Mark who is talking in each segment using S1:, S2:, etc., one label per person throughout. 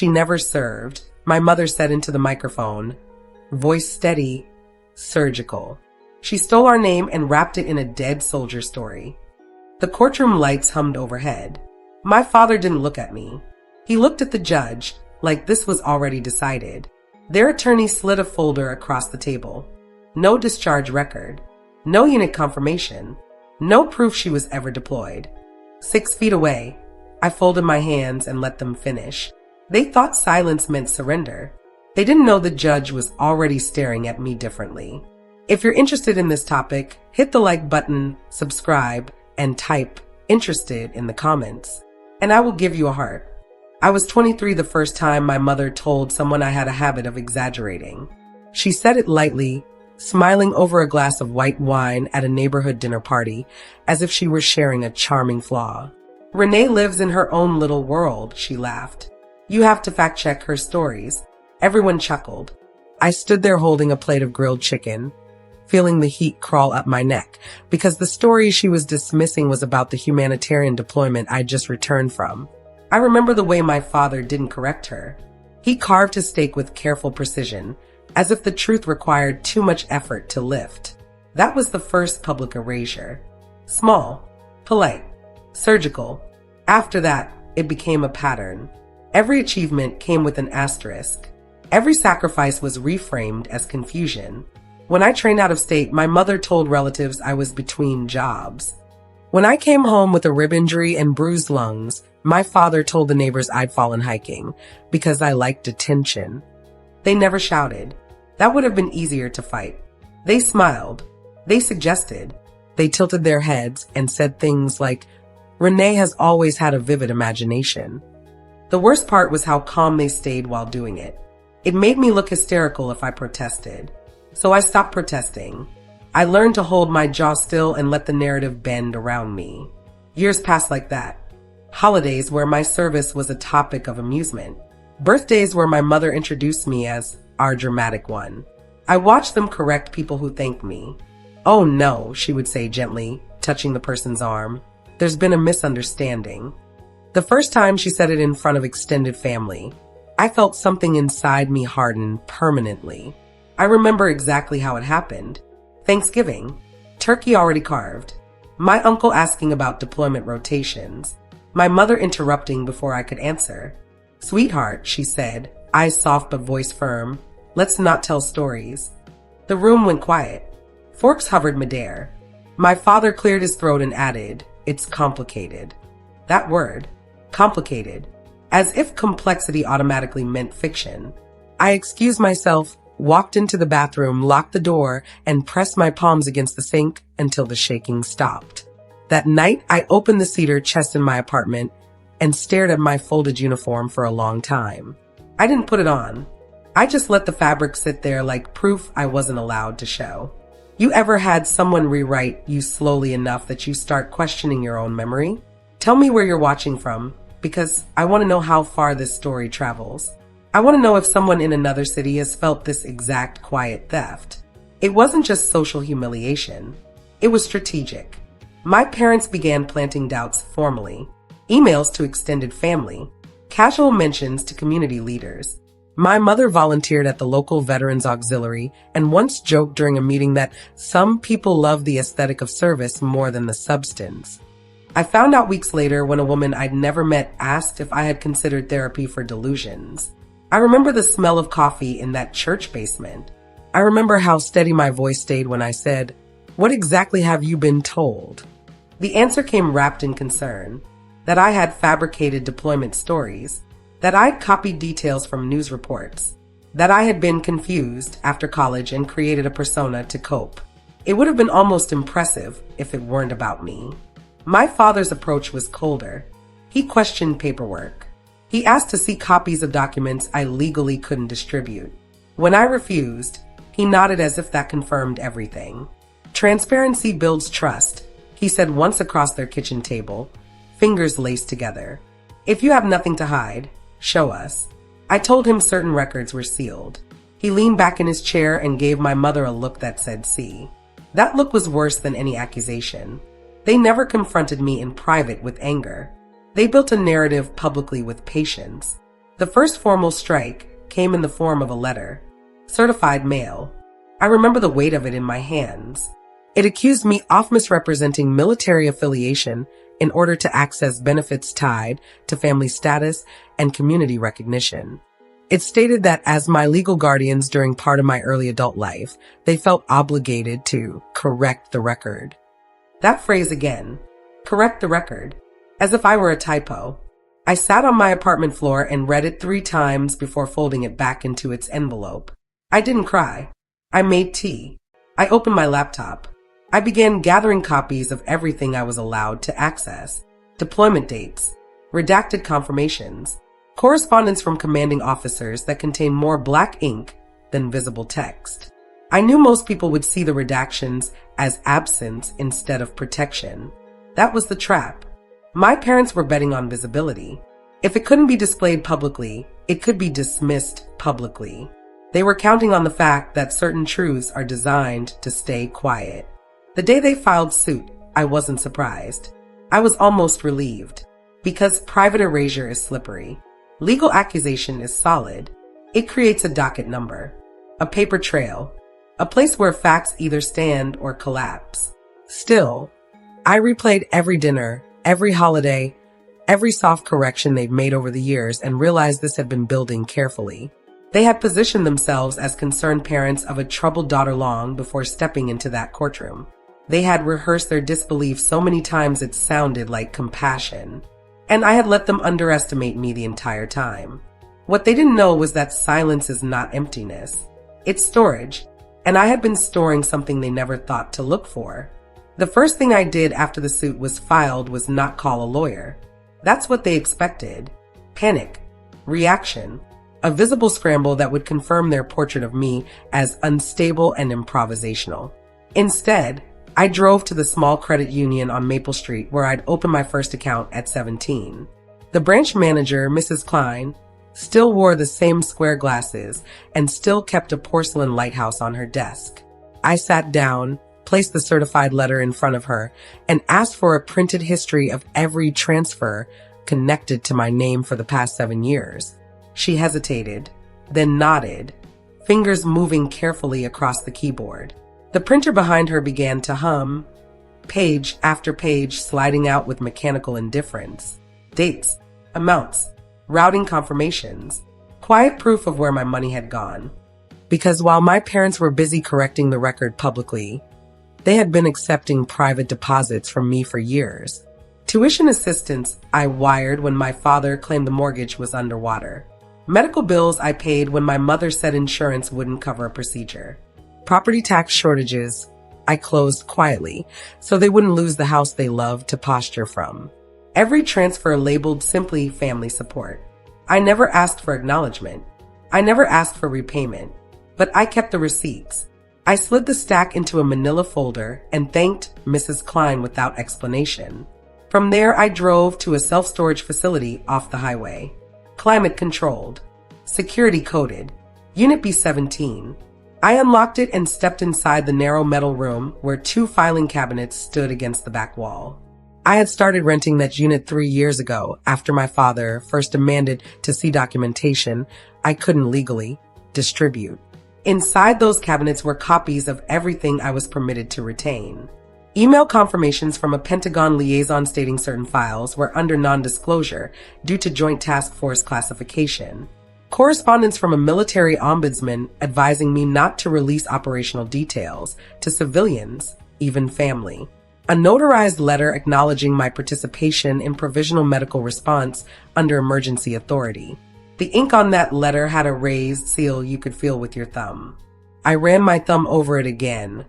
S1: she never served, my mother said into the microphone, voice steady, surgical. She stole our name and wrapped it in a dead soldier story. The courtroom lights hummed overhead. My father didn't look at me. He looked at the judge, like this was already decided. Their attorney slid a folder across the table. No discharge record. No unit confirmation. No proof she was ever deployed. 6 feet away, I folded my hands and let them finish. They thought silence meant surrender. They didn't know the judge was already staring at me differently. If you're interested in this topic, hit the like button, subscribe, and type interested in the comments, and I will give you a heart. I was 23 the first time my mother told someone I had a habit of exaggerating. She said it lightly, smiling over a glass of white wine at a neighborhood dinner party, as if she were sharing a charming flaw. Renee lives in her own little world, she laughed. You have to fact check her stories. Everyone chuckled. I stood there holding a plate of grilled chicken, feeling the heat crawl up my neck, because the story she was dismissing was about the humanitarian deployment I'd just returned from. I remember the way my father didn't correct her. He carved his steak with careful precision, as if the truth required too much effort to lift. That was the first public erasure. Small, polite, surgical. After that, it became a pattern. Every achievement came with an asterisk. Every sacrifice was reframed as confusion. When I trained out of state, my mother told relatives I was between jobs. When I came home with a rib injury and bruised lungs, my father told the neighbors I'd fallen hiking because I liked attention. They never shouted. That would have been easier to fight. They smiled. They suggested. They tilted their heads and said things like, Renee has always had a vivid imagination. The worst part was how calm they stayed while doing it. It made me look hysterical if I protested. So I stopped protesting. I learned to hold my jaw still and let the narrative bend around me. Years passed like that. Holidays where my service was a topic of amusement. Birthdays where my mother introduced me as our dramatic one. I watched them correct people who thanked me. Oh no, she would say gently, touching the person's arm. There's been a misunderstanding. The first time she said it in front of extended family, I felt something inside me harden permanently. I remember exactly how it happened. Thanksgiving. Turkey already carved. My uncle asking about deployment rotations. My mother interrupting before I could answer. Sweetheart, she said, eyes soft but voice firm. Let's not tell stories. The room went quiet. Forks hovered midair. My father cleared his throat and added, it's complicated. That word. Complicated. As if complexity automatically meant fiction. I excused myself, walked into the bathroom, locked the door, and pressed my palms against the sink until the shaking stopped. That night, I opened the cedar chest in my apartment and stared at my folded uniform for a long time. I didn't put it on. I just let the fabric sit there like proof I wasn't allowed to show. You ever had someone rewrite you slowly enough that you start questioning your own memory? Tell me where you're watching from, because I want to know how far this story travels. I want to know if someone in another city has felt this exact quiet theft. It wasn't just social humiliation. It was strategic. My parents began planting doubts formally. Emails to extended family. Casual mentions to community leaders. My mother volunteered at the local Veterans Auxiliary and once joked during a meeting that some people love the aesthetic of service more than the substance. I found out weeks later when a woman I'd never met asked if I had considered therapy for delusions. I remember the smell of coffee in that church basement. I remember how steady my voice stayed when I said, "What exactly have you been told?" The answer came wrapped in concern, that I had fabricated deployment stories, that I'd copied details from news reports, that I had been confused after college and created a persona to cope. It would have been almost impressive if it weren't about me. My father's approach was colder. He questioned paperwork. He asked to see copies of documents I legally couldn't distribute. When I refused, he nodded as if that confirmed everything. Transparency builds trust, he said once across their kitchen table, fingers laced together. If you have nothing to hide, show us. I told him certain records were sealed. He leaned back in his chair and gave my mother a look that said, "See." That look was worse than any accusation. They never confronted me in private with anger. They built a narrative publicly with patience. The first formal strike came in the form of a letter, certified mail. I remember the weight of it in my hands. It accused me of misrepresenting military affiliation in order to access benefits tied to family status and community recognition. It stated that as my legal guardians during part of my early adult life, they felt obligated to correct the record. That phrase again, correct the record, as if I were a typo. I sat on my apartment floor and read it 3 times before folding it back into its envelope. I didn't cry. I made tea. I opened my laptop. I began gathering copies of everything I was allowed to access. Deployment dates, redacted confirmations, correspondence from commanding officers that contained more black ink than visible text. I knew most people would see the redactions as absence instead of protection. That was the trap. My parents were betting on visibility. If it couldn't be displayed publicly, it could be dismissed publicly. They were counting on the fact that certain truths are designed to stay quiet. The day they filed suit, I wasn't surprised. I was almost relieved, because private erasure is slippery. Legal accusation is solid. It creates a docket number, a paper trail, a place where facts either stand or collapse. Still, I replayed every dinner, every holiday, every soft correction they've made over the years and realized this had been building carefully. They had positioned themselves as concerned parents of a troubled daughter long before stepping into that courtroom. They had rehearsed their disbelief so many times it sounded like compassion. And I had let them underestimate me the entire time. What they didn't know was that silence is not emptiness. It's storage. And I had been storing something they never thought to look for. The first thing I did after the suit was filed was not call a lawyer. That's what they expected. Panic. Reaction. A visible scramble that would confirm their portrait of me as unstable and improvisational. Instead, I drove to the small credit union on Maple Street where I'd opened my first account at 17. The branch manager, Mrs. Klein, still wore the same square glasses and still kept a porcelain lighthouse on her desk. I sat down, placed the certified letter in front of her, and asked for a printed history of every transfer connected to my name for the past 7 years. She hesitated, then nodded, fingers moving carefully across the keyboard. The printer behind her began to hum, page after page sliding out with mechanical indifference. Dates, amounts, routing confirmations, quiet proof of where my money had gone. Because while my parents were busy correcting the record publicly, they had been accepting private deposits from me for years. Tuition assistance I wired when my father claimed the mortgage was underwater. Medical bills I paid when my mother said insurance wouldn't cover a procedure. Property tax shortages I closed quietly so they wouldn't lose the house they loved to posture from. Every transfer labeled simply family support. I never asked for acknowledgement. I never asked for repayment, but I kept the receipts. I slid the stack into a manila folder and thanked Mrs. Klein without explanation. From there, I drove to a self-storage facility off the highway. Climate controlled. Security coded. Unit B17. I unlocked it and stepped inside the narrow metal room where 2 filing cabinets stood against the back wall. I had started renting that unit 3 years ago after my father first demanded to see documentation I couldn't legally distribute. Inside those cabinets were copies of everything I was permitted to retain. Email confirmations from a Pentagon liaison stating certain files were under non-disclosure due to Joint Task Force classification. Correspondence from a military ombudsman advising me not to release operational details to civilians, even family. A notarized letter acknowledging my participation in provisional medical response under emergency authority. The ink on that letter had a raised seal you could feel with your thumb. I ran my thumb over it again,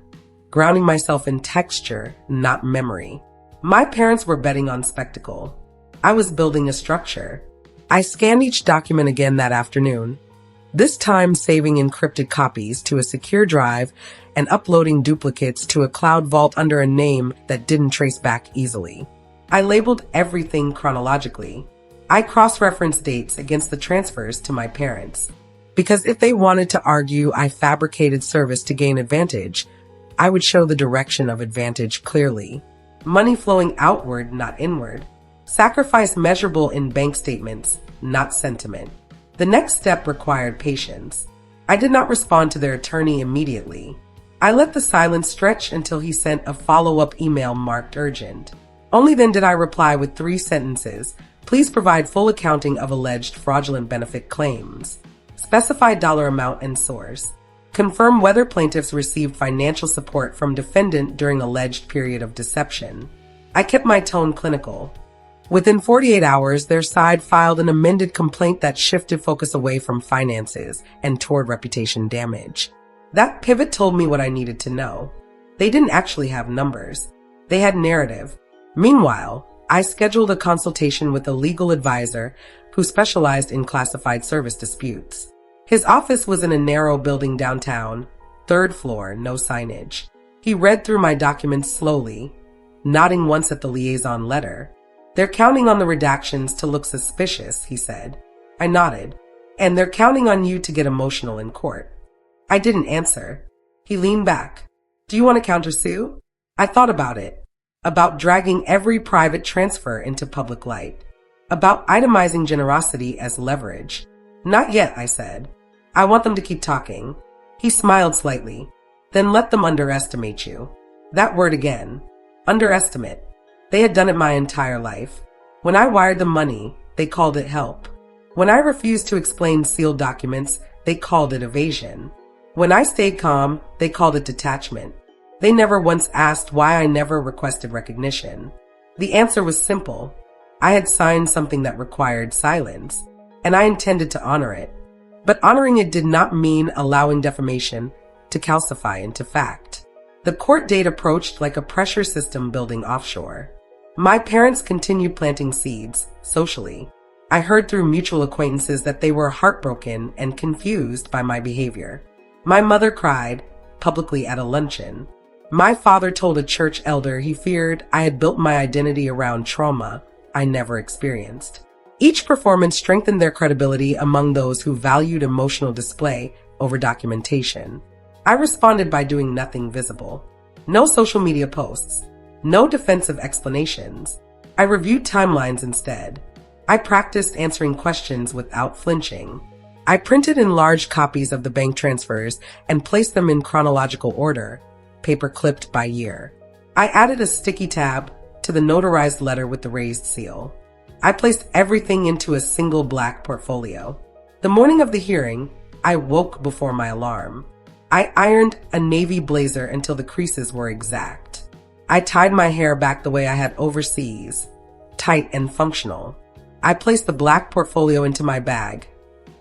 S1: grounding myself in texture, not memory. My parents were betting on spectacle. I was building a structure. I scanned each document again that afternoon, this time saving encrypted copies to a secure drive and uploading duplicates to a cloud vault under a name that didn't trace back easily. I labeled everything chronologically. I cross-referenced dates against the transfers to my parents. Because if they wanted to argue I fabricated service to gain advantage, I would show the direction of advantage clearly. Money flowing outward, not inward. Sacrifice measurable in bank statements, not sentiment. The next step required patience. I did not respond to their attorney immediately. I let the silence stretch until he sent a follow-up email marked urgent. Only then did I reply with 3 sentences. Please provide full accounting of alleged fraudulent benefit claims. Specify dollar amount and source. Confirm whether plaintiffs received financial support from defendant during alleged period of deception. I kept my tone clinical. Within 48 hours, their side filed an amended complaint that shifted focus away from finances and toward reputation damage. That pivot told me what I needed to know. They didn't actually have numbers. They had narrative. Meanwhile, I scheduled a consultation with a legal advisor who specialized in classified service disputes. His office was in a narrow building downtown, 3rd floor, no signage. He read through my documents slowly, nodding once at the liaison letter. They're counting on the redactions to look suspicious, he said. I nodded. And they're counting on you to get emotional in court. I didn't answer. He leaned back. Do you want to countersue? I thought about it. About dragging every private transfer into public light. About itemizing generosity as leverage. Not yet, I said. I want them to keep talking. He smiled slightly. Then let them underestimate you. That word again. Underestimate. They had done it my entire life. When I wired them money, they called it help. When I refused to explain sealed documents, they called it evasion. When I stayed calm, they called it detachment. They never once asked why I never requested recognition. The answer was simple. I had signed something that required silence, and I intended to honor it. But honoring it did not mean allowing defamation to calcify into fact. The court date approached like a pressure system building offshore. My parents continued planting seeds, socially. I heard through mutual acquaintances that they were heartbroken and confused by my behavior. My mother cried, publicly at a luncheon. My father told a church elder he feared I had built my identity around trauma I never experienced. Each performance strengthened their credibility among those who valued emotional display over documentation. I responded by doing nothing visible. No social media posts. No defensive explanations. I reviewed timelines instead. I practiced answering questions without flinching. I printed enlarged copies of the bank transfers and placed them in chronological order, paper clipped by year. I added a sticky tab to the notarized letter with the raised seal. I placed everything into a single black portfolio. The morning of the hearing, I woke before my alarm. I ironed a navy blazer until the creases were exact. I tied my hair back the way I had overseas, tight and functional. I placed the black portfolio into my bag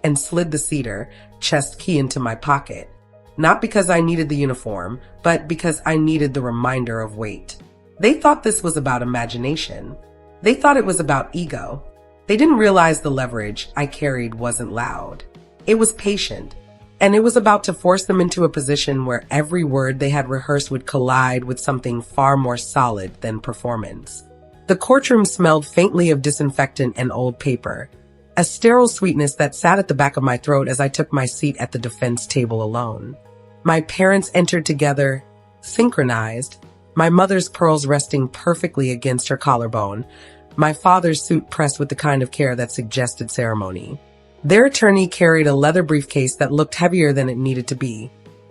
S1: and slid the cedar chest key into my pocket, not because I needed the uniform, but because I needed the reminder of weight. They thought this was about imagination. They thought it was about ego. They didn't realize the leverage I carried wasn't loud. It was patient. And it was about to force them into a position where every word they had rehearsed would collide with something far more solid than performance. The courtroom smelled faintly of disinfectant and old paper, a sterile sweetness that sat at the back of my throat as I took my seat at the defense table alone. My parents entered together, synchronized, my mother's pearls resting perfectly against her collarbone, my father's suit pressed with the kind of care that suggested ceremony. Their attorney carried a leather briefcase that looked heavier than it needed to be,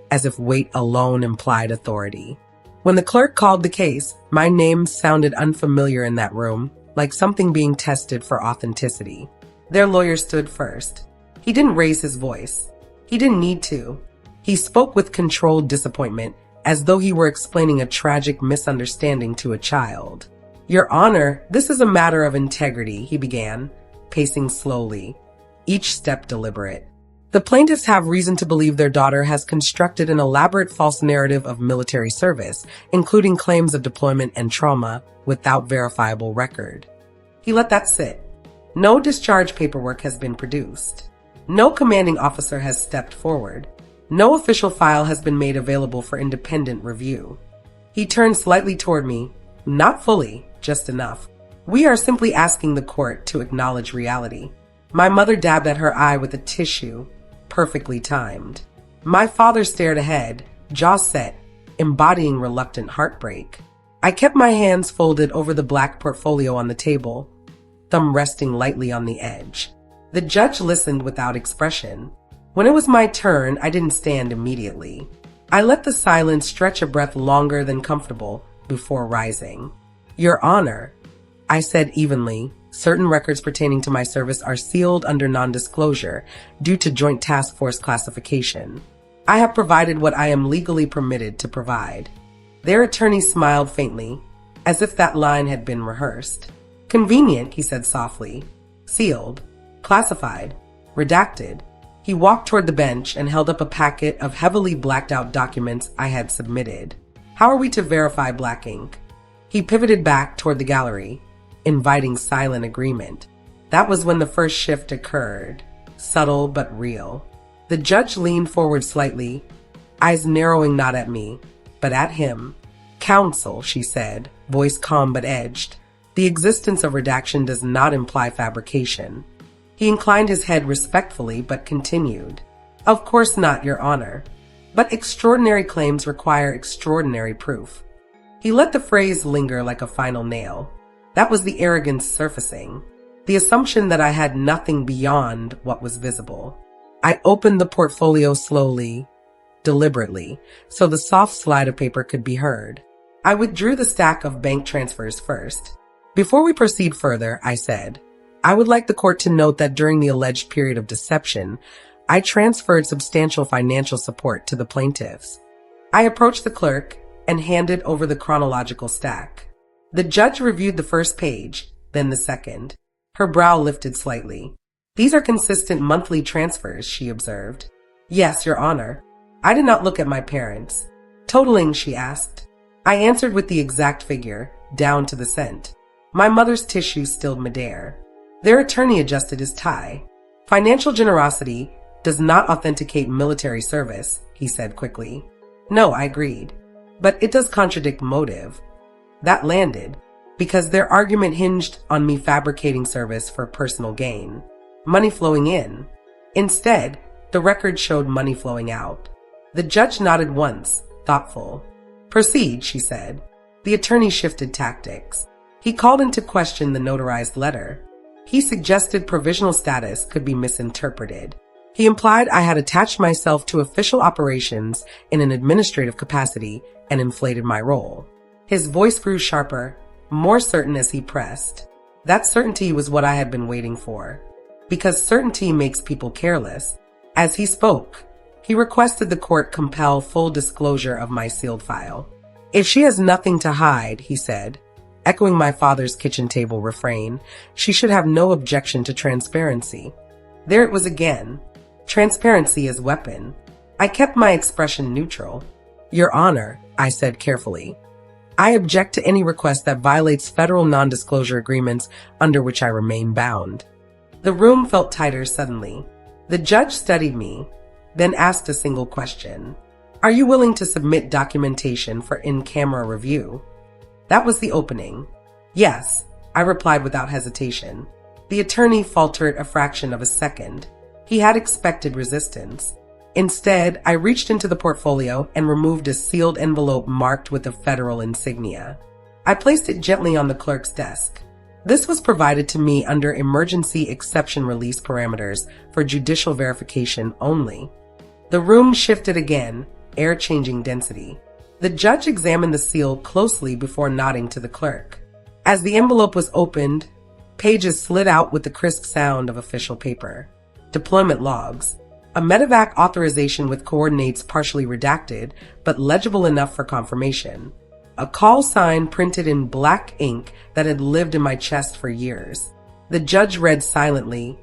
S1: as if weight alone implied authority. When the clerk called the case, my name sounded unfamiliar in that room, like something being tested for authenticity. Their lawyer stood first. He didn't raise his voice. He didn't need to. He spoke with controlled disappointment, as though he were explaining a tragic misunderstanding to a child. Your Honor, this is a matter of integrity, he began, pacing slowly, each step deliberate. The plaintiffs have reason to believe their daughter has constructed an elaborate false narrative of military service, including claims of deployment and trauma, without verifiable record. He let that sit. No discharge paperwork has been produced. No commanding officer has stepped forward. No official file has been made available for independent review. He turned slightly toward me, not fully, just enough. We are simply asking the court to acknowledge reality. My mother dabbed at her eye with a tissue, perfectly timed. My father stared ahead, jaw set, embodying reluctant heartbreak. I kept my hands folded over the black portfolio on the table, thumb resting lightly on the edge. The judge listened without expression. When it was my turn, I didn't stand immediately. I let the silence stretch a breath longer than comfortable before rising. Your Honor, I said evenly, certain records pertaining to my service are sealed under non-disclosure due to Joint Task Force classification. I have provided what I am legally permitted to provide. Their attorney smiled faintly, as if that line had been rehearsed. Convenient, he said softly. Sealed. Classified. Redacted. He walked toward the bench and held up a packet of heavily blacked out documents I had submitted. How are we to verify black ink? He pivoted back toward the gallery, inviting silent agreement. That was when the first shift occurred, subtle but real. The judge leaned forward slightly, eyes narrowing not at me, but at him. Counsel, she said, voice calm but edged. The existence of redaction does not imply fabrication. He inclined his head respectfully but continued. Of course not, Your Honor. But extraordinary claims require extraordinary proof. He let the phrase linger like a final nail. That was the arrogance surfacing, the assumption that I had nothing beyond what was visible. I opened the portfolio slowly, deliberately, so the soft slide of paper could be heard. I withdrew the stack of bank transfers first. Before we proceed further, I said, I would like the court to note that during the alleged period of deception, I transferred substantial financial support to the plaintiffs. I approached the clerk and handed over the chronological stack. The judge reviewed the first page, then the second. Her brow lifted slightly. These are consistent monthly transfers, she observed. Yes, Your Honor. I did not look at my parents. Totaling, she asked. I answered with the exact figure, down to the cent. My mother's tissue stilled midair. Their attorney adjusted his tie. Financial generosity does not authenticate military service, he said quickly. No, I agreed. But it does contradict motive. That landed, because their argument hinged on me fabricating service for personal gain. Money flowing in. Instead, the record showed money flowing out. The judge nodded once, thoughtful. Proceed, she said. The attorney shifted tactics. He called into question the notarized letter. He suggested provisional status could be misinterpreted. He implied I had attached myself to official operations in an administrative capacity and inflated my role. His voice grew sharper, more certain as he pressed. That certainty was what I had been waiting for. Because certainty makes people careless. As he spoke, he requested the court compel full disclosure of my sealed file. If she has nothing to hide, he said, echoing my father's kitchen table refrain, she should have no objection to transparency. There it was again. Transparency as weapon. I kept my expression neutral. Your Honor, I said carefully, I object to any request that violates federal non-disclosure agreements under which I remain bound. The room felt tighter suddenly. The judge studied me, then asked a single question. Are you willing to submit documentation for in-camera review? That was the opening. Yes, I replied without hesitation. The attorney faltered a fraction of a second. He had expected resistance. Instead, I reached into the portfolio and removed a sealed envelope marked with a federal insignia. I placed it gently on the clerk's desk. This was provided to me under emergency exception release parameters for judicial verification only. The room shifted again, air changing density. The judge examined the seal closely before nodding to the clerk. As the envelope was opened, pages slid out with the crisp sound of official paper. Deployment logs. A medevac authorization with coordinates partially redacted, but legible enough for confirmation. A call sign printed in black ink that had lived in my chest for years. The judge read silently,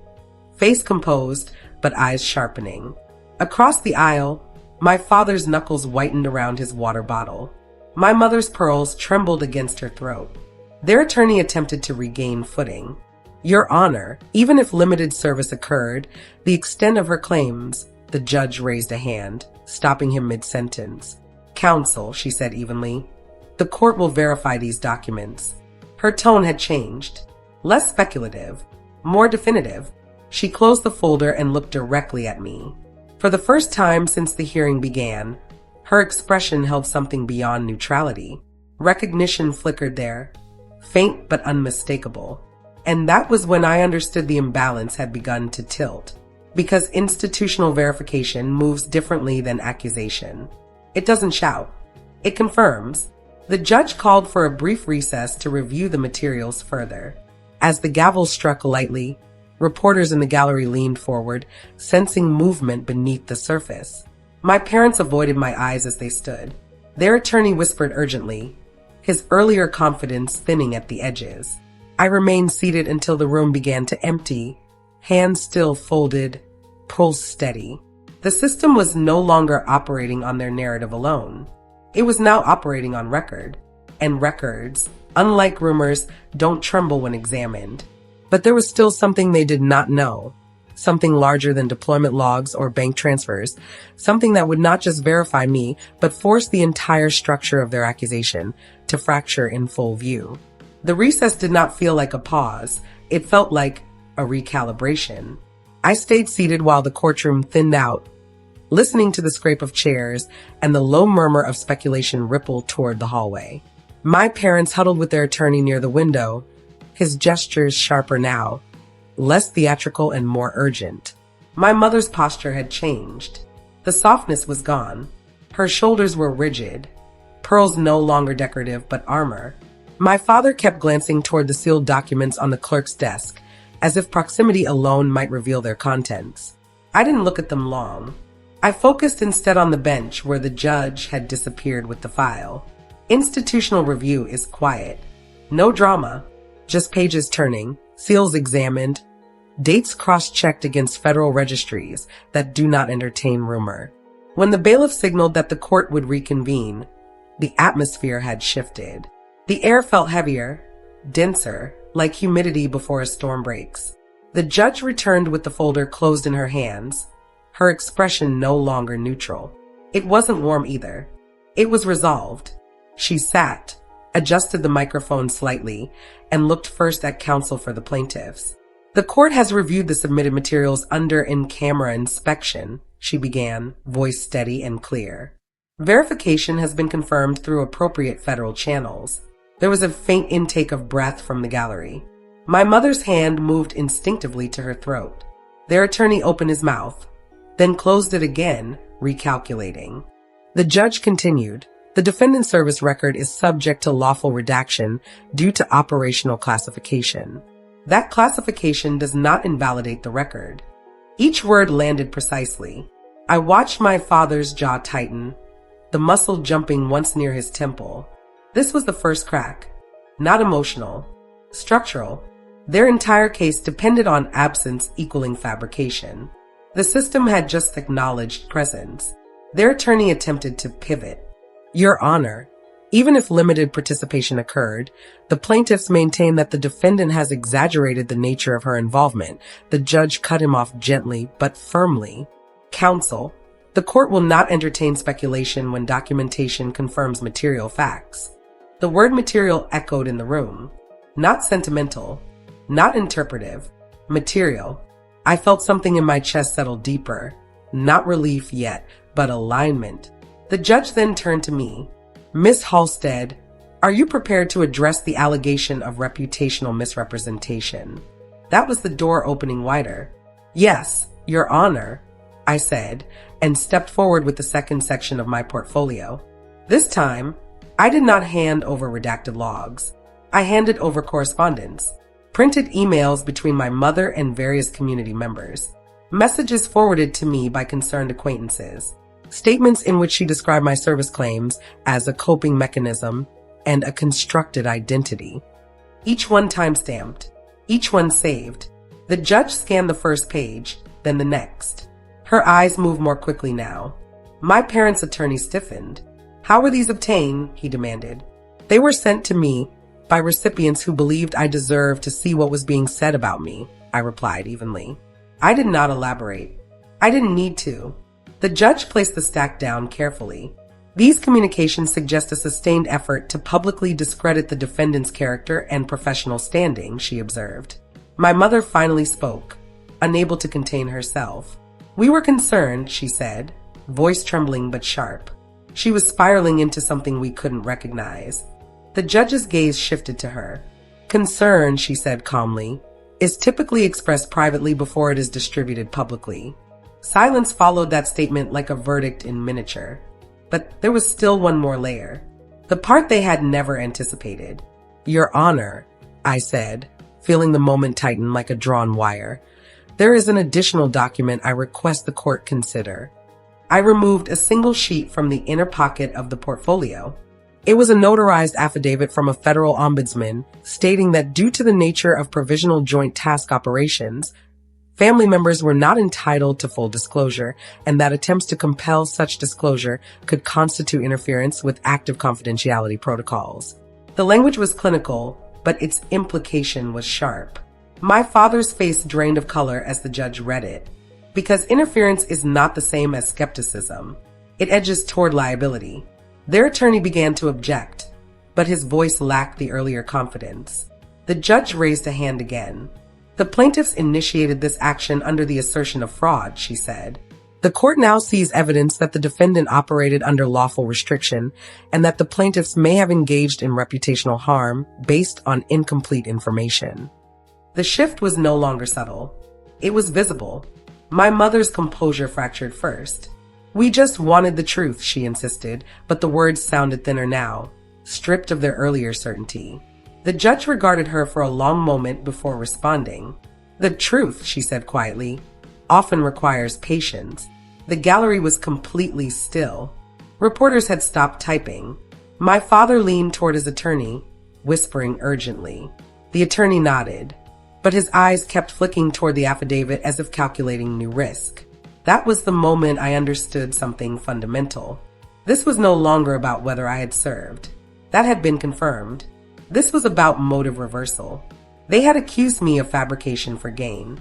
S1: face composed, but eyes sharpening. Across the aisle, my father's knuckles whitened around his water bottle. My mother's pearls trembled against her throat. Their attorney attempted to regain footing. Your Honor, even if limited service occurred, the extent of her claims, the judge raised a hand, stopping him mid-sentence. Counsel, she said evenly, the court will verify these documents. Her tone had changed. Less speculative, more definitive. She closed the folder and looked directly at me. For the first time since the hearing began, her expression held something beyond neutrality. Recognition flickered there, faint but unmistakable. And that was when I understood the imbalance had begun to tilt. Because institutional verification moves differently than accusation. It doesn't shout. It confirms. The judge called for a brief recess to review the materials further. As the gavel struck lightly, reporters in the gallery leaned forward, sensing movement beneath the surface. My parents avoided my eyes as they stood. Their attorney whispered urgently, his earlier confidence thinning at the edges. I remained seated until the room began to empty, hands still folded, pulse steady. The system was no longer operating on their narrative alone. It was now operating on record, and records, unlike rumors, don't tremble when examined. But there was still something they did not know, something larger than deployment logs or bank transfers, something that would not just verify me, but force the entire structure of their accusation to fracture in full view. The recess did not feel like a pause, it felt like a recalibration. I stayed seated while the courtroom thinned out, listening to the scrape of chairs and the low murmur of speculation ripple toward the hallway. My parents huddled with their attorney near the window, his gestures sharper now, less theatrical and more urgent. My mother's posture had changed. The softness was gone. Her shoulders were rigid, pearls no longer decorative but armor. My father kept glancing toward the sealed documents on the clerk's desk, as if proximity alone might reveal their contents. I didn't look at them long. I focused instead on the bench where the judge had disappeared with the file. Institutional review is quiet. No drama, just pages turning, seals examined, dates cross-checked against federal registries that do not entertain rumor. When the bailiff signaled that the court would reconvene, the atmosphere had shifted. The air felt heavier, denser, like humidity before a storm breaks. The judge returned with the folder closed in her hands, her expression no longer neutral. It wasn't warm either. It was resolved. She sat, adjusted the microphone slightly, and looked first at counsel for the plaintiffs. The court has reviewed the submitted materials under in-camera inspection, she began, voice steady and clear. Verification has been confirmed through appropriate federal channels. There was a faint intake of breath from the gallery. My mother's hand moved instinctively to her throat. Their attorney opened his mouth, then closed it again, recalculating. The judge continued, the defendant's service record is subject to lawful redaction due to operational classification. That classification does not invalidate the record. Each word landed precisely. I watched my father's jaw tighten, the muscle jumping once near his temple. This was the first crack. Not emotional, structural. Their entire case depended on absence equaling fabrication. The system had just acknowledged presence. Their attorney attempted to pivot. Your Honor, even if limited participation occurred, the plaintiffs maintain that the defendant has exaggerated the nature of her involvement. The judge cut him off gently but firmly. Counsel, the court will not entertain speculation when documentation confirms material facts. The word material echoed in the room. Not sentimental, not interpretive, material. I felt something in my chest settle deeper. Not relief yet, but alignment. The judge then turned to me. Miss Halstead, are you prepared to address the allegation of reputational misrepresentation? That was the door opening wider. Yes, Your Honor, I said, and stepped forward with the second section of my portfolio. This time, I did not hand over redacted logs. I handed over correspondence, printed emails between my mother and various community members, messages forwarded to me by concerned acquaintances, statements in which she described my service claims as a coping mechanism and a constructed identity. Each one time-stamped, each one saved. The judge scanned the first page, then the next. Her eyes moved more quickly now. My parents' attorney stiffened. How were these obtained? He demanded. They were sent to me by recipients who believed I deserved to see what was being said about me, I replied evenly. I did not elaborate. I didn't need to. The judge placed the stack down carefully. These communications suggest a sustained effort to publicly discredit the defendant's character and professional standing, she observed. My mother finally spoke, unable to contain herself. We were concerned, she said, voice trembling but sharp. She was spiraling into something we couldn't recognize. The judge's gaze shifted to her. Concern, she said calmly, is typically expressed privately before it is distributed publicly. Silence followed that statement like a verdict in miniature. But there was still one more layer. The part they had never anticipated. Your Honor, I said, feeling the moment tighten like a drawn wire. There is an additional document I request the court consider. I removed a single sheet from the inner pocket of the portfolio. It was a notarized affidavit from a federal ombudsman stating that due to the nature of provisional joint task operations, family members were not entitled to full disclosure, and that attempts to compel such disclosure could constitute interference with active confidentiality protocols. The language was clinical, but its implication was sharp. My father's face drained of color as the judge read it. Because interference is not the same as skepticism. It edges toward liability. Their attorney began to object, but his voice lacked the earlier confidence. The judge raised a hand again. The plaintiffs initiated this action under the assertion of fraud, she said. The court now sees evidence that the defendant operated under lawful restriction and that the plaintiffs may have engaged in reputational harm based on incomplete information. The shift was no longer subtle. It was visible. My mother's composure fractured first. We just wanted the truth, she insisted, but the words sounded thinner now, stripped of their earlier certainty. The judge regarded her for a long moment before responding. The truth, she said quietly, often requires patience. The gallery was completely still. Reporters had stopped typing. My father leaned toward his attorney, whispering urgently. The attorney nodded, but his eyes kept flicking toward the affidavit as if calculating new risk. That was the moment I understood something fundamental. This was no longer about whether I had served. That had been confirmed. This was about motive reversal. They had accused me of fabrication for gain.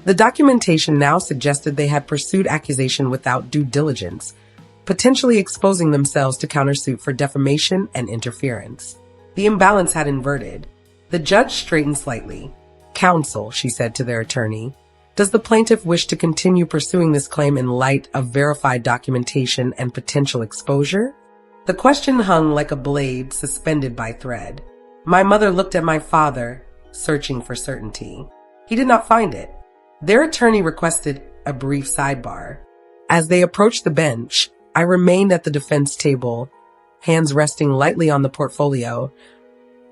S1: The documentation now suggested they had pursued accusation without due diligence, potentially exposing themselves to countersuit for defamation and interference. The imbalance had inverted. The judge straightened slightly. Counsel, she said to their attorney, does the plaintiff wish to continue pursuing this claim in light of verified documentation and potential exposure? The question hung like a blade suspended by thread. My mother looked at my father, searching for certainty. He did not find it. Their attorney requested a brief sidebar. As they approached the bench, I remained at the defense table, hands resting lightly on the portfolio,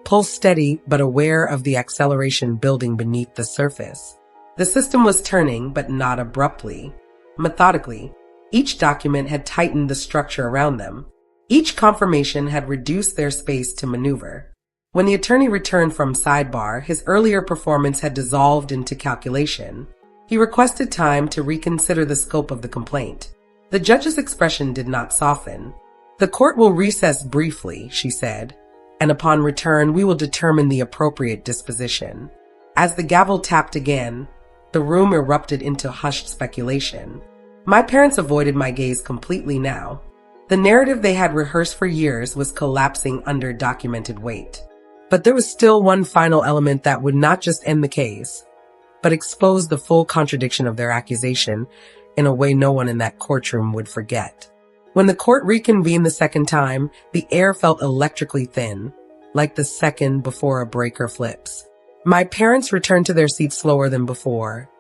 S1: pulse steady but aware of the acceleration building beneath the surface. The system was turning, but not abruptly. Methodically, each document had tightened the structure around them. Each confirmation had reduced their space to maneuver. When the attorney returned from sidebar, his earlier performance had dissolved into calculation. He requested time to reconsider the scope of the complaint. The judge's expression did not soften. The court will recess briefly, she said, and upon return we will determine the appropriate disposition. As the gavel tapped again, the room erupted into hushed speculation. My parents avoided my gaze completely now. The narrative they had rehearsed for years was collapsing under documented weight. But there was still one final element that would not just end the case, but expose the full contradiction of their accusation in a way no one in that courtroom would forget. When the court reconvened the second time, the air felt electrically thin, like the second before a breaker flips. My parents returned to their seats slower than before,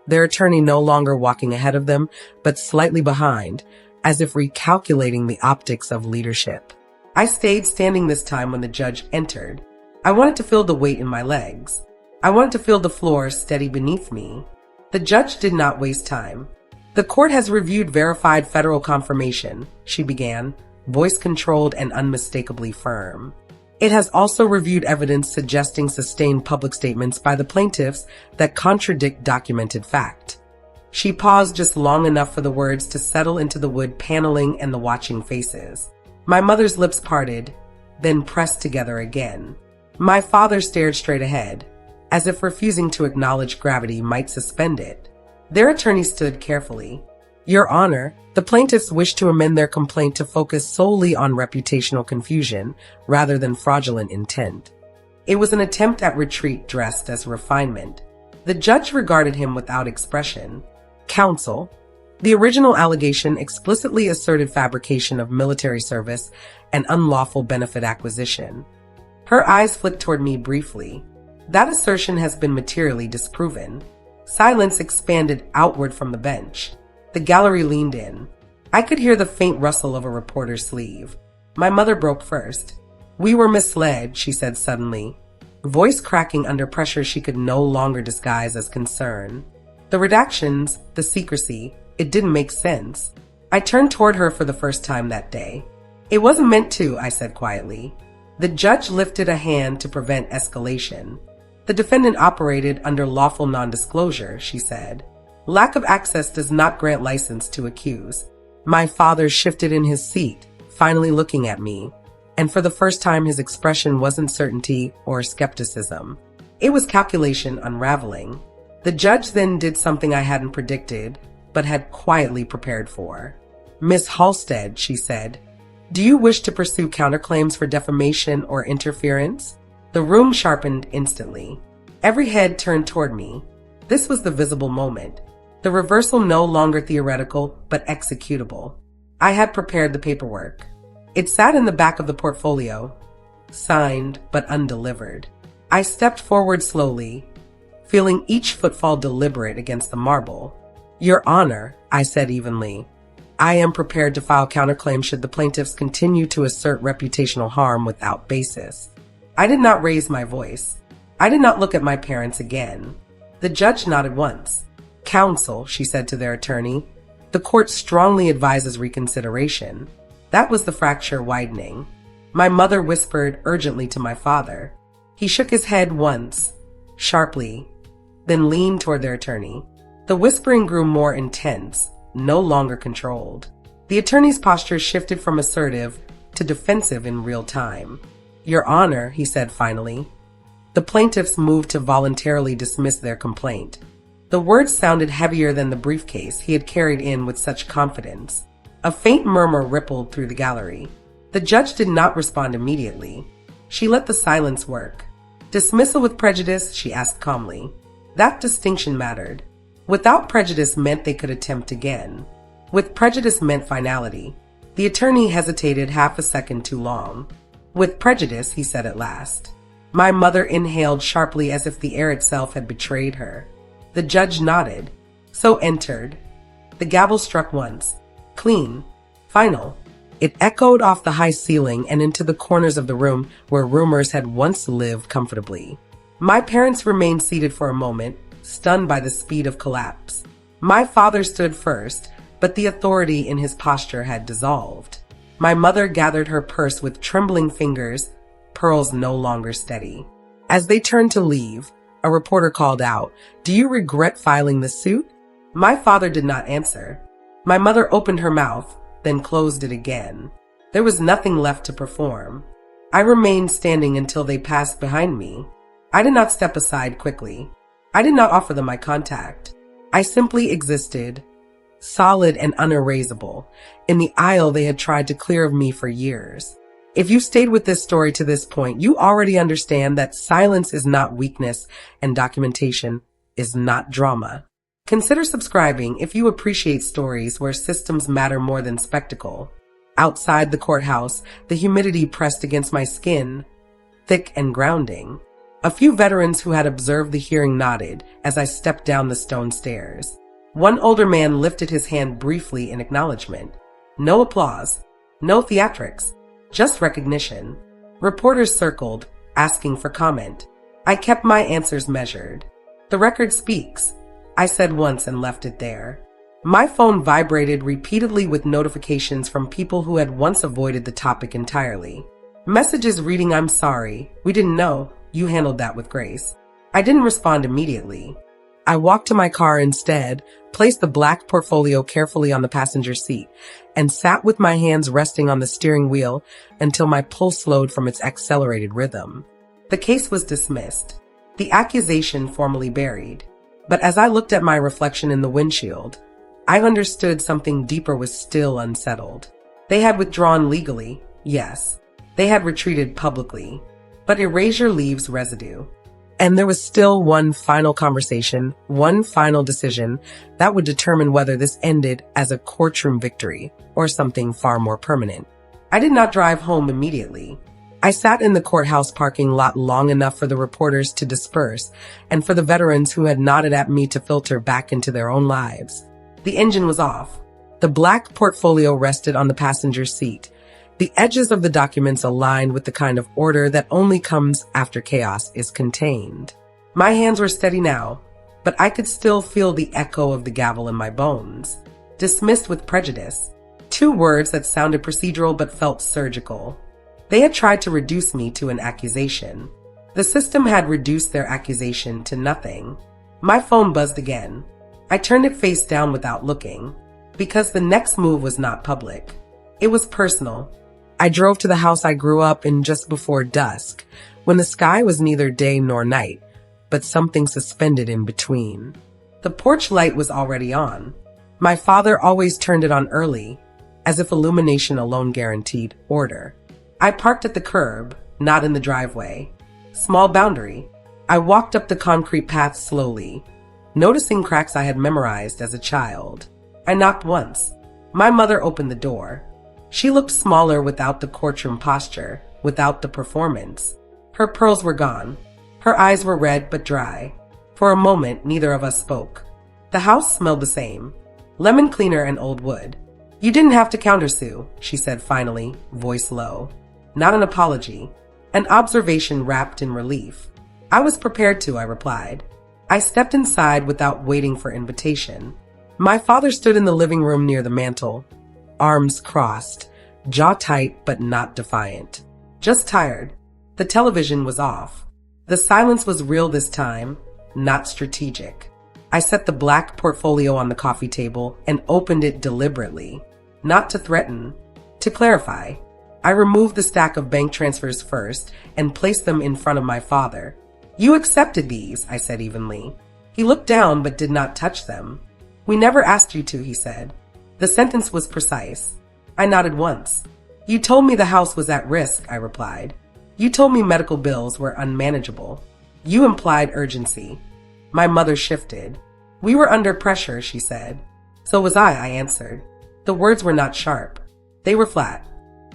S1: their attorney no longer walking ahead of them, but slightly behind, as if recalculating the optics of leadership. I stayed standing this time when the judge entered. I wanted to feel the weight in my legs. I wanted to feel the floor steady beneath me. The judge did not waste time. The court has reviewed verified federal confirmation, she began, voice controlled and unmistakably firm. It has also reviewed evidence suggesting sustained public statements by the plaintiffs that contradict documented fact. She paused just long enough for the words to settle into the wood paneling and the watching faces. My mother's lips parted, then pressed together again. My father stared straight ahead, as if refusing to acknowledge gravity might suspend it. Their attorney stood carefully. Your Honor, the plaintiffs wish to amend their complaint to focus solely on reputational confusion rather than fraudulent intent. It was an attempt at retreat dressed as refinement. The judge regarded him without expression. Counsel, the original allegation explicitly asserted fabrication of military service and unlawful benefit acquisition. Her eyes flicked toward me briefly. That assertion has been materially disproven. Silence expanded outward from the bench. The gallery leaned in. I could hear the faint rustle of a reporter's sleeve. My mother broke first. "We were misled," she said suddenly, voice cracking under pressure she could no longer disguise as concern. The redactions, the secrecy, it didn't make sense. I turned toward her for the first time that day. "It wasn't meant to," I said quietly. The judge lifted a hand to prevent escalation. "The defendant operated under lawful non-disclosure," she said. "Lack of access does not grant license to accuse." My father shifted in his seat, finally looking at me, and for the first time his expression wasn't certainty or skepticism. It was calculation unraveling. The judge then did something I hadn't predicted, but had quietly prepared for. "Miss Halstead," she said, "do you wish to pursue counterclaims for defamation or interference?" The room sharpened instantly. Every head turned toward me. This was the visible moment. The reversal no longer theoretical, but executable. I had prepared the paperwork. It sat in the back of the portfolio, signed but undelivered. I stepped forward slowly, feeling each footfall deliberate against the marble. "Your Honor," I said evenly, "I am prepared to file counterclaims should the plaintiffs continue to assert reputational harm without basis." I did not raise my voice. I did not look at my parents again. The judge nodded once. "Counsel," she said to their attorney, "the court strongly advises reconsideration." That was the fracture widening. My mother whispered urgently to my father. He shook his head once, sharply, then leaned toward their attorney. The whispering grew more intense, no longer controlled. The attorney's posture shifted from assertive to defensive in real time. "Your Honor," he said finally. The plaintiffs moved to voluntarily dismiss their complaint. The words sounded heavier than the briefcase he had carried in with such confidence. A faint murmur rippled through the gallery. The judge did not respond immediately. She let the silence work. "Dismissal with prejudice?" she asked calmly. That distinction mattered. Without prejudice meant they could attempt again. With prejudice meant finality. The attorney hesitated half a second too long. "With prejudice," he said at last. My mother inhaled sharply as if the air itself had betrayed her. The judge nodded. So entered. The gavel struck once. Clean. Final. It echoed off the high ceiling and into the corners of the room where rumors had once lived comfortably. My parents remained seated for a moment, stunned by the speed of collapse. My father stood first, but the authority in his posture had dissolved. My mother gathered her purse with trembling fingers, pearls no longer steady. As they turned to leave, a reporter called out, "Do you regret filing the suit?" My father did not answer. My mother opened her mouth, then closed it again. There was nothing left to perform. I remained standing until they passed behind me. I did not step aside quickly. I did not offer them my contact. I simply existed, solid and unerasable, in the aisle they had tried to clear of me for years. If you stayed with this story to this point, you already understand that silence is not weakness and documentation is not drama. Consider subscribing if you appreciate stories where systems matter more than spectacle. Outside the courthouse, the humidity pressed against my skin, thick and grounding. A few veterans who had observed the hearing nodded as I stepped down the stone stairs. One older man lifted his hand briefly in acknowledgement. No applause, no theatrics, just recognition. Reporters circled, asking for comment. I kept my answers measured. "The record speaks," I said once and left it there. My phone vibrated repeatedly with notifications from people who had once avoided the topic entirely. Messages reading, "I'm sorry, we didn't know, you handled that with grace." I didn't respond immediately. I walked to my car instead, placed the black portfolio carefully on the passenger seat, and sat with my hands resting on the steering wheel until my pulse slowed from its accelerated rhythm. The case was dismissed, the accusation formally buried. But as I looked at my reflection in the windshield, I understood something deeper was still unsettled. They had withdrawn legally, yes. They had retreated publicly. But erasure leaves residue. And there was still one final conversation, one final decision that would determine whether this ended as a courtroom victory or something far more permanent. I did not drive home immediately. I sat in the courthouse parking lot long enough for the reporters to disperse and for the veterans who had nodded at me to filter back into their own lives. The engine was off. The black portfolio rested on the passenger seat. The edges of the documents aligned with the kind of order that only comes after chaos is contained. My hands were steady now, but I could still feel the echo of the gavel in my bones. Dismissed with prejudice. 2 words that sounded procedural but felt surgical. They had tried to reduce me to an accusation. The system had reduced their accusation to nothing. My phone buzzed again. I turned it face down without looking, because the next move was not public. It was personal. I drove to the house I grew up in just before dusk, when the sky was neither day nor night, but something suspended in between. The porch light was already on. My father always turned it on early, as if illumination alone guaranteed order. I parked at the curb, not in the driveway. Small boundary. I walked up the concrete path slowly, noticing cracks I had memorized as a child. I knocked once. My mother opened the door. She looked smaller without the courtroom posture, without the performance. Her pearls were gone. Her eyes were red but dry. For a moment, neither of us spoke. The house smelled the same. Lemon cleaner and old wood. "You didn't have to countersue," she said finally, voice low. Not an apology. An observation wrapped in relief. "I was prepared to," I replied. I stepped inside without waiting for invitation. My father stood in the living room near the mantel, arms crossed, jaw tight but not defiant. Just tired. The television was off. The silence was real this time, not strategic. I set the black portfolio on the coffee table and opened it deliberately, not to threaten, to clarify. I removed the stack of bank transfers first and placed them in front of my father. "You accepted these," I said evenly. He looked down but did not touch them. "We never asked you to," he said. The sentence was precise. I nodded once. "You told me the house was at risk," I replied. "You told me medical bills were unmanageable. You implied urgency." My mother shifted. "We were under pressure," she said. "So was I answered. The words were not sharp. They were flat.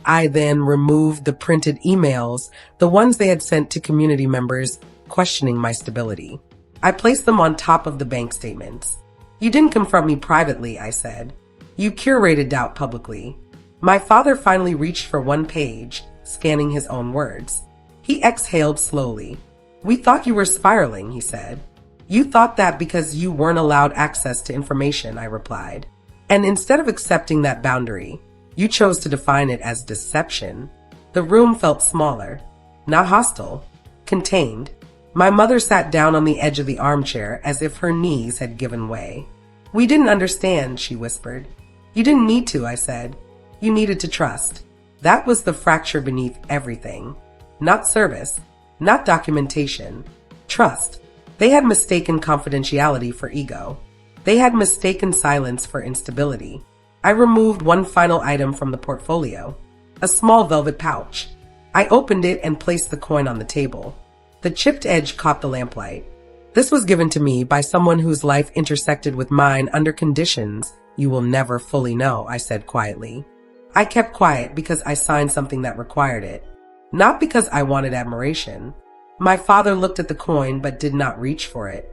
S1: I then removed the printed emails, the ones they had sent to community members questioning my stability. I placed them on top of the bank statements. "You didn't confront me privately," I said. "You curated doubt publicly." My father finally reached for one page, scanning his own words. He exhaled slowly. "We thought you were spiraling," he said. "You thought that because you weren't allowed access to information," I replied. "And instead of accepting that boundary, you chose to define it as deception." The room felt smaller, not hostile, contained. My mother sat down on the edge of the armchair as if her knees had given way. "We didn't understand," she whispered. "You didn't need to," I said. "You needed to trust." That was the fracture beneath everything. Not service, not documentation. Trust. They had mistaken confidentiality for ego. They had mistaken silence for instability. I removed one final item from the portfolio, a small velvet pouch. I opened it and placed the coin on the table. The chipped edge caught the lamplight. "This was given to me by someone whose life intersected with mine under conditions you will never fully know," I said quietly. I kept quiet because I signed something that required it, not because I wanted admiration. My father looked at the coin but did not reach for it.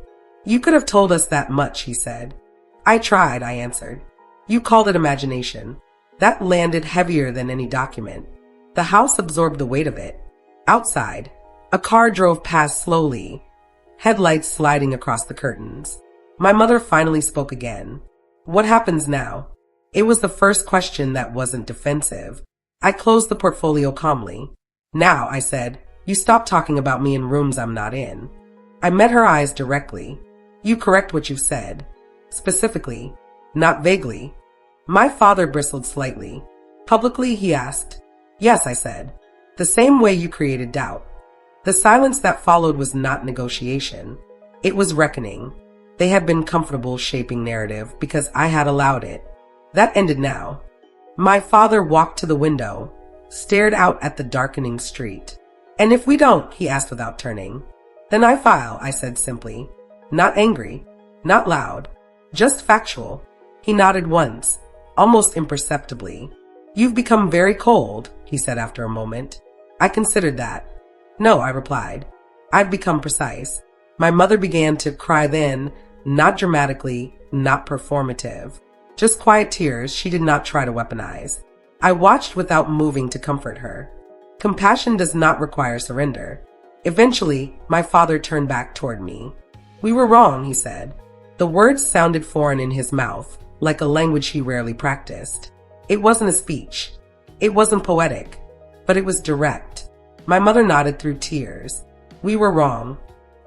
S1: "You could have told us that much," he said. "I tried," I answered. "You called it imagination." That landed heavier than any document. The house absorbed the weight of it. Outside, a car drove past slowly, headlights sliding across the curtains. My mother finally spoke again. "What happens now?" It was the first question that wasn't defensive. I closed the portfolio calmly. "Now," I said, "you stop talking about me in rooms I'm not in." I met her eyes directly. "You correct what you've said. Specifically, not vaguely." My father bristled slightly. Publicly, he asked. "Yes," I said. "The same way you created doubt." The silence that followed was not negotiation. It was reckoning. They had been comfortable shaping narrative because I had allowed it. That ended now. My father walked to the window, stared out at the darkening street. "And if we don't?" he asked without turning. "Then I file," I said simply. Not angry, not loud, just factual. He nodded once, almost imperceptibly. "You've become very cold," he said after a moment. I considered that. No, I replied. I've become precise. My mother began to cry then, not dramatically, not performative. Just quiet tears. She did not try to weaponize. I watched without moving to comfort her. Compassion does not require surrender. Eventually, my father turned back toward me. We were wrong, he said. The words sounded foreign in his mouth, like a language he rarely practiced. It wasn't a speech. It wasn't poetic, but it was direct. My mother nodded through tears. We were wrong.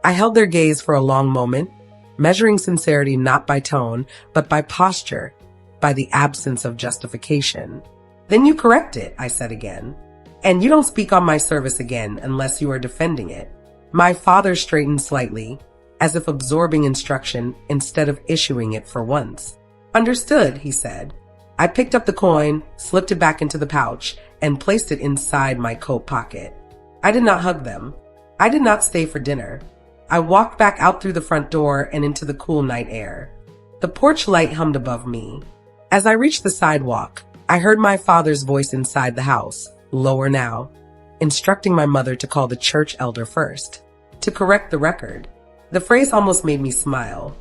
S1: I held their gaze for a long moment, measuring sincerity not by tone, but by posture, by the absence of justification. Then you correct it, I said again. And you don't speak on my service again unless you are defending it. My father straightened slightly, as if absorbing instruction instead of issuing it for once. Understood, he said. I picked up the coin, slipped it back into the pouch, and placed it inside my coat pocket. I did not hug them. I did not stay for dinner. I walked back out through the front door and into the cool night air. The porch light hummed above me. As I reached the sidewalk, I heard my father's voice inside the house, lower now, instructing my mother to call the church elder first, to correct the record. The phrase almost made me smile,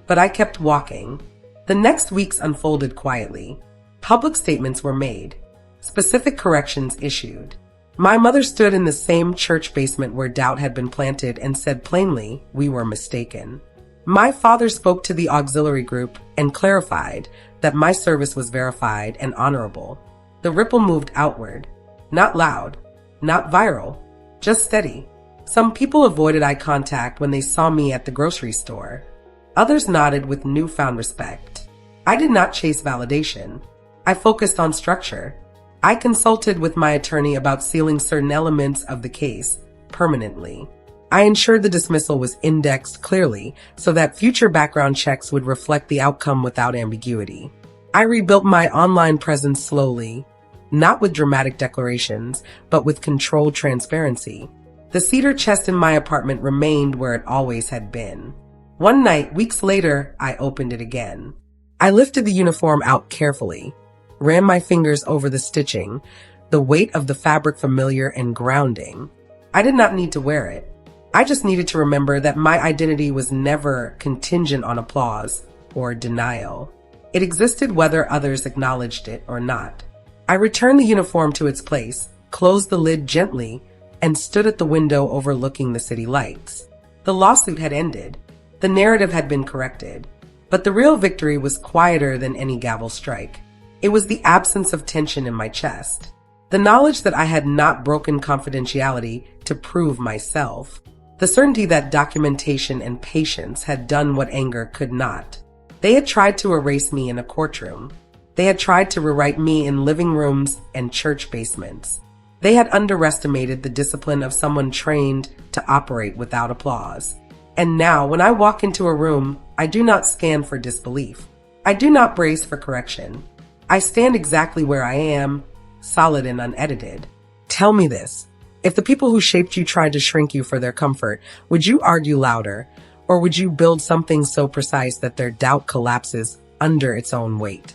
S1: but I kept walking. The next weeks unfolded quietly. Public statements were made, specific corrections issued. My mother stood in the same church basement where doubt had been planted and said plainly, we were mistaken. My father spoke to the auxiliary group and clarified that my service was verified and honorable. The ripple moved outward. Not loud, not viral, just steady. Some people avoided eye contact when they saw me at the grocery store. Others nodded with newfound respect. I did not chase validation. I focused on structure. I consulted with my attorney about sealing certain elements of the case permanently. I ensured the dismissal was indexed clearly so that future background checks would reflect the outcome without ambiguity. I rebuilt my online presence slowly, not with dramatic declarations, but with controlled transparency. The cedar chest in my apartment remained where it always had been. One night, weeks later, I opened it again. I lifted the uniform out carefully, ran my fingers over the stitching, the weight of the fabric familiar and grounding. I did not need to wear it. I just needed to remember that my identity was never contingent on applause or denial. It existed whether others acknowledged it or not. I returned the uniform to its place, closed the lid gently, and stood at the window overlooking the city lights. The lawsuit had ended. The narrative had been corrected. But the real victory was quieter than any gavel strike. It was the absence of tension in my chest. The knowledge that I had not broken confidentiality to prove myself. The certainty that documentation and patience had done what anger could not. They had tried to erase me in a courtroom. They had tried to rewrite me in living rooms and church basements. They had underestimated the discipline of someone trained to operate without applause. And now, when I walk into a room, I do not scan for disbelief. I do not brace for correction. I stand exactly where I am, solid and unedited. Tell me this. If the people who shaped you tried to shrink you for their comfort, would you argue louder, or would you build something so precise that their doubt collapses under its own weight?